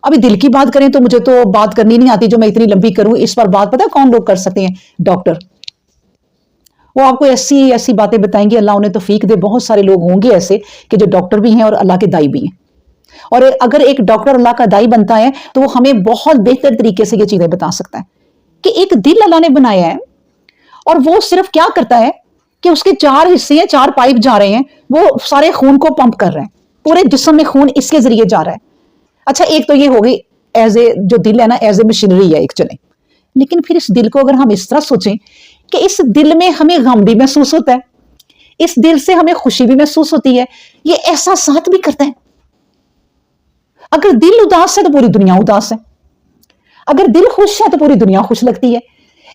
अभी दिल की बात करें तो मुझे तो बात करनी नहीं आती जो मैं इतनी लंबी करूं। इस पर बात पता है कौन लोग कर सकते हैं? डॉक्टर। वो आपको ऐसी ऐसी बातें बताएंगे, अल्लाह उन्हें तौफीक दे। बहुत सारे लोग होंगे ऐसे कि जो डॉक्टर भी हैं और अल्लाह के दाई भी हैं। और अगर एक डॉक्टर अल्लाह का दाई बनता है तो वो हमें बहुत बेहतर तरीके से ये चीजें बता सकता है कि एक दिल अल्लाह ने बनाया है और वो सिर्फ क्या करता है कि उसके 4 हिस्से हैं, 4 पाइप जा रहे हैं, वो सारे खून को पंप कर रहे हैं, पूरे जिस्म में खून इसके जरिए जा रहा है। अच्छा, एक तो ये हो गई एज ए, जो दिल है ना एज ए मशीनरी है एक, चले। लेकिन फिर इस दिल को अगर हम इस तरह सोचें कि इस दिल में हमें गम भी महसूस होता है, इस दिल से हमें खुशी भी महसूस होती है, ये एहसास भी करता है। अगर दिल उदास है तो पूरी दुनिया उदास है, अगर दिल खुश है तो पूरी दुनिया खुश लगती है।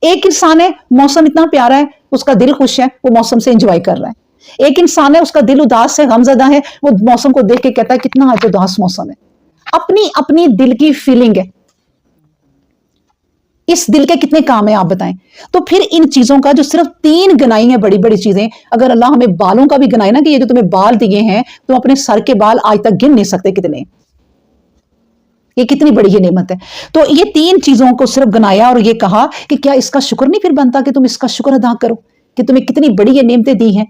एक इंसान है, मौसम इतना प्यारा है, उसका दिल खुश है, वो मौसम से एंजॉय कर रहा है। एक इंसान है, उसका दिल उदास है, गमजदा है, वो मौसम को देख के कहता है कितना आज उदास मौसम है। अपनी अपनी दिल की फीलिंग है। इस दिल के कितने काम है आप बताएं। तो फिर इन चीजों का जो सिर्फ 3 गिनाई है बड़ी बड़ी चीजें, अगर अल्लाह हमें बालों का भी गिनाए ना कि ये जो तुम्हें बाल दिए हैं, तुम अपने सर के बाल आज तक गिन नहीं सकते कितने, ये कितनी बड़ी ये नेमत है। तो ये 3 चीजों को सिर्फ गिनाया और ये कहा कि क्या इसका शुक्र नहीं फिर बनता कि तुम इसका शुक्र अदा करो कि तुम्हें कितनी बड़ी ये नेमतें दी हैं।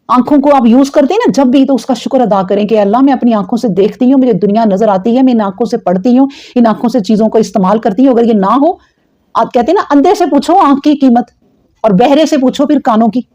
आंखों को आप यूज करते हैं ना जब भी, तो उसका शुक्र अदा करें कि अल्लाह मैं अपनी आंखों से देखती हूँ, मुझे दुनिया नजर आती है, मैं इन आंखों से पढ़ती हूँ, इन आंखों से चीजों को इस्तेमाल करती हूँ। अगर ये ना हो, आप कहते हैं ना अंधे से पूछो आंख की कीमत और बहरे से पूछो फिर कानों की।